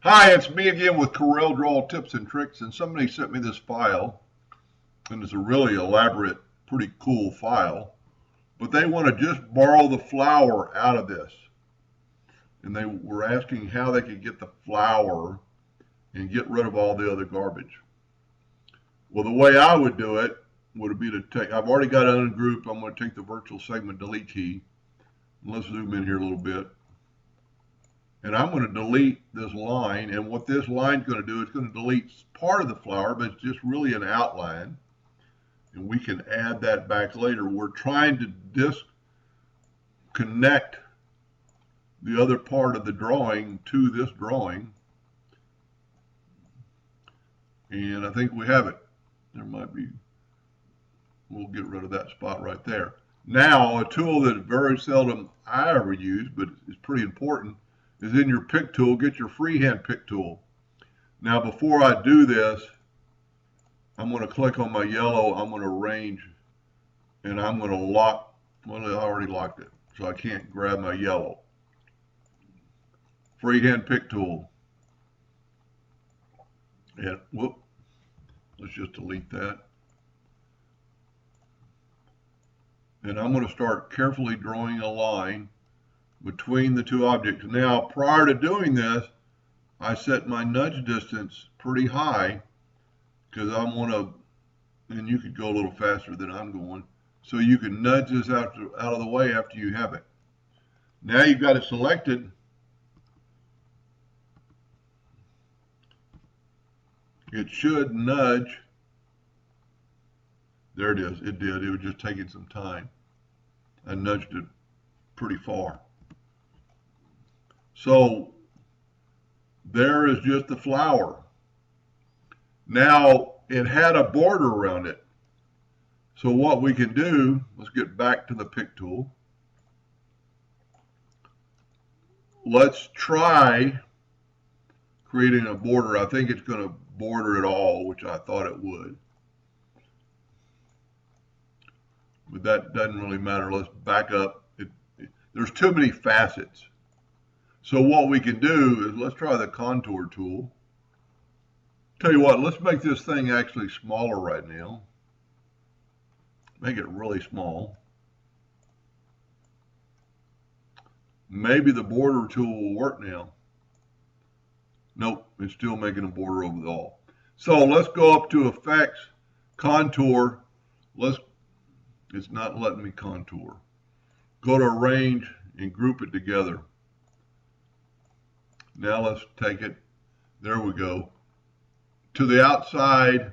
Hi, it's me again with Corel Draw Tips and Tricks, and somebody sent me this file, and it's a really elaborate, pretty cool file, but they want to just borrow the flower out of this, and they were asking how they could get the flower and get rid of all the other garbage. Well, the way I would do it would be to take, I've already got it ungrouped, I'm going to take the virtual segment delete key, and let's zoom in here a little bit. And I'm going to delete this line, and what this line is going to do, it's going to delete part of the flower, but it's just really an outline, and we can add that back later. We're trying to disconnect the other part of the drawing to this drawing, and I think we have it. There might be, we'll get rid of that spot right there. Now, a tool that very seldom I ever use, but is pretty important, is in your pick tool. Get your freehand pick tool. Now before I do this, I'm going to click on my yellow, I'm going to arrange, and I'm going to lock, well, I already locked it, so I can't grab my yellow. Freehand pick tool. And whoop, let's just delete that. And I'm going to start carefully drawing a line between the two objects. Now, prior to doing this, I set my nudge distance pretty high because I want to, and you could go a little faster than I'm going, so you can nudge this out of the way after you have it. Now you've got it selected. It should nudge. There it is. It did. It was just taking some time. I nudged it pretty far. So there is just the flower. Now it had a border around it. So what we can do, let's get back to the pick tool. Let's try creating a border. I think it's going to border it all, which I thought it would. But that doesn't really matter. Let's back up. There's too many facets. So what we can do is let's try the contour tool. Tell you what, let's make this thing actually smaller right now. Make it really small. Maybe the border tool will work now. Nope, it's still making a border over it all. So let's go up to Effects, Contour. It's not letting me contour. Go to Arrange and group it together. Now let's take it, there we go, to the outside.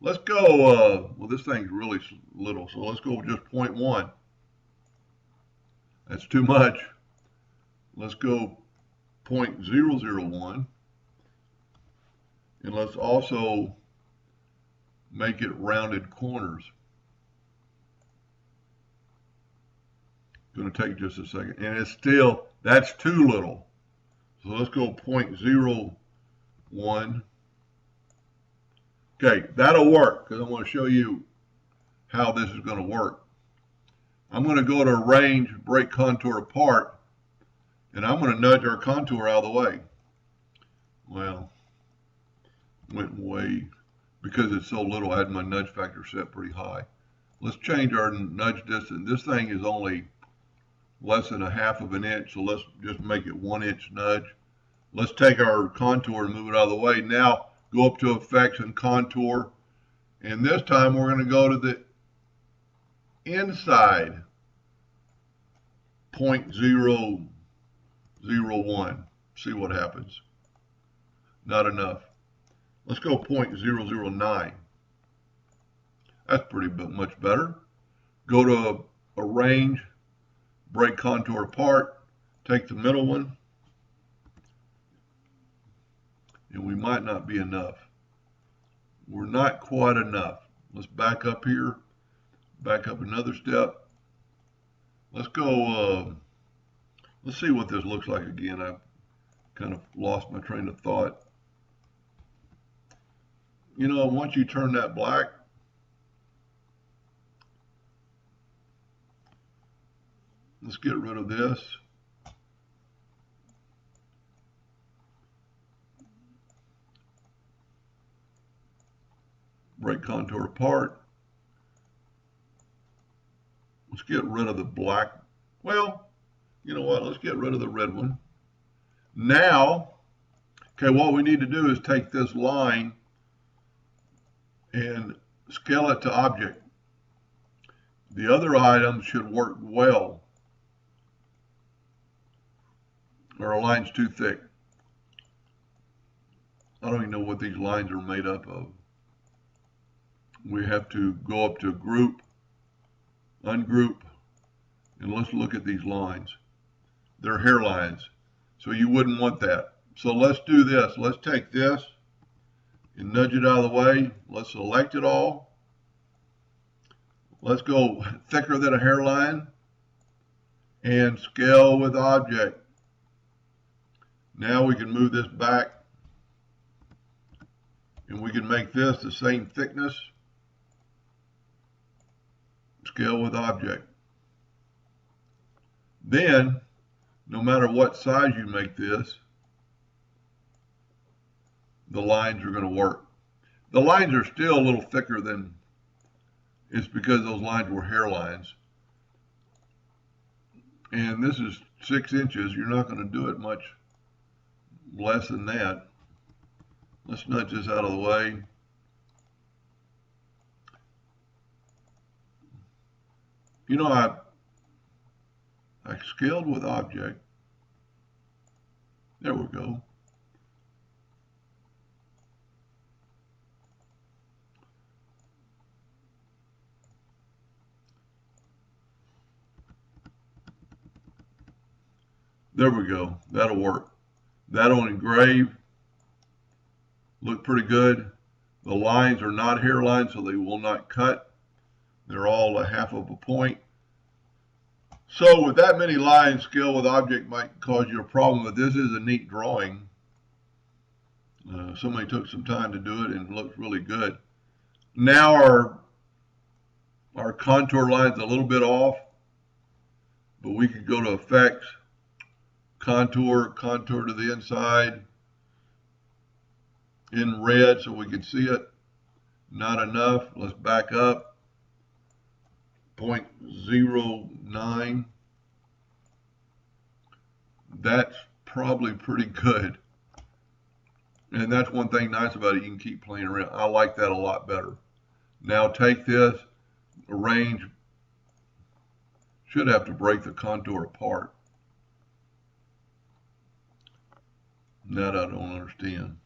Let's go, well, this thing's really little, so let's go just 0.1. That's too much. Let's go 0.001. And let's also make it rounded corners. Going to take just a second. And it's still, that's too little. So let's go 0.01. Okay, that'll work because I want to show you how this is going to work. I'm going to go to Arrange, Break Contour Apart, and I'm going to nudge our contour out of the way. Well, went way, because it's so little, I had my nudge factor set pretty high. Let's change our nudge distance. This thing is only less than 1/2 of an inch, so let's just make it 1 inch nudge. Let's take our contour and move it out of the way. Now go up to Effects and Contour, and this time we're going to go to the inside 0.001. See what happens. Not enough. Let's go 0.009. That's pretty much better. Go to Arrange, Break Contour Apart, take the middle one, and we might not be enough. We're not quite enough. Let's back up here, back up another step. Let's go, let's see what this looks like again. I've kind of lost my train of thought. You know, once you turn that black, let's get rid of this. break contour apart. Let's get rid of the black. Well, you know what? Let's get rid of the red one. Now, okay, what we need to do is take this line and scale it to object. The other items should work well. Our line's too thick. I don't even know what these lines are made up of. We have to go up to group, ungroup, and let's look at these lines. They're hairlines, so you wouldn't want that. So let's do this. Let's take this and nudge it out of the way. Let's select it all. Let's go thicker than a hairline and scale with object. Now we can move this back and we can make this the same thickness. Scale with object. Then, no matter what size you make this, the lines are going to work. The lines are still a little thicker than, it's because those lines were hairlines. And this is 6 inches. You're not going to do it much less than that. Let's nudge this out of the way. You know, I scaled with object. There we go. There we go. That'll work. That'll engrave. Look pretty good. The lines are not hairlines, so they will not cut. They're all a half of a point. So with that many lines, scale with object might cause you a problem, but this is a neat drawing. Somebody took some time to do it and it looks really good. Now our contour line's a little bit off, but we could go to effects, contour to the inside in red so we can see it. Not enough. Let's back up. 0.09. That's probably pretty good. And that's one thing nice about it. You can keep playing around. I like that a lot better. Now take this, arrange. Should have to break the contour apart. That I don't understand.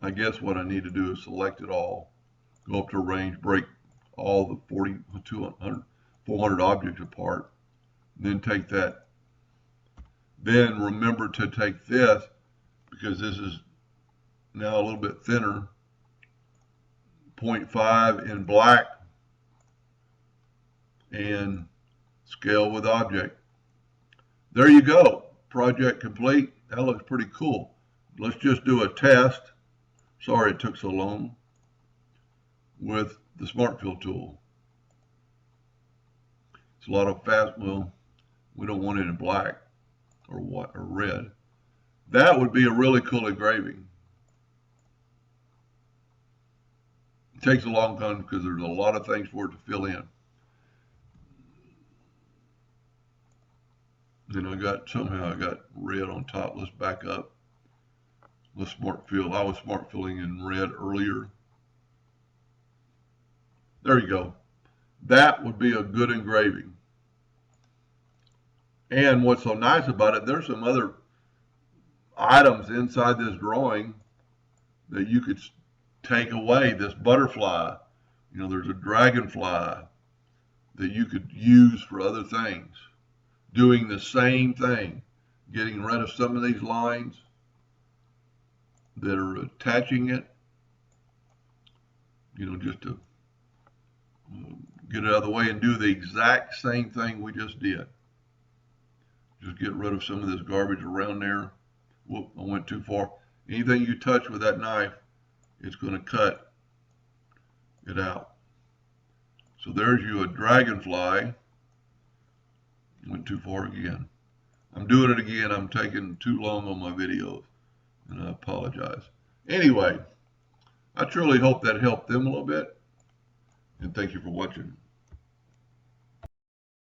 I guess what I need to do is select it all. Go up to range, break all the 400 objects apart, then take that. Then remember to take this, because this is now a little bit thinner, 0.5 in black, and scale with object. There you go. Project complete. That looks pretty cool. Let's just do a test. Sorry it took so long. With the Smart Fill tool. It's a lot of fast, well, we don't want it in black or white or red. That would be a really cool engraving. It takes a long time because there's a lot of things for it to fill in. Then somehow I got red on top. Let's back up. Let's Smart Fill. I was Smart Filling in red earlier. There you go. That would be a good engraving. And what's so nice about it, there's some other items inside this drawing that you could take away. This butterfly, there's a dragonfly that you could use for other things. Doing the same thing, getting rid of some of these lines that are attaching it, just to get it out of the way and do the exact same thing we just did. Just get rid of some of this garbage around there. Whoop, I went too far. Anything you touch with that knife, it's going to cut it out. So there's you a dragonfly. Went too far again. I'm doing it again. I'm taking too long on my videos, and I apologize. Anyway, I truly hope that helped them a little bit. And thank you for watching.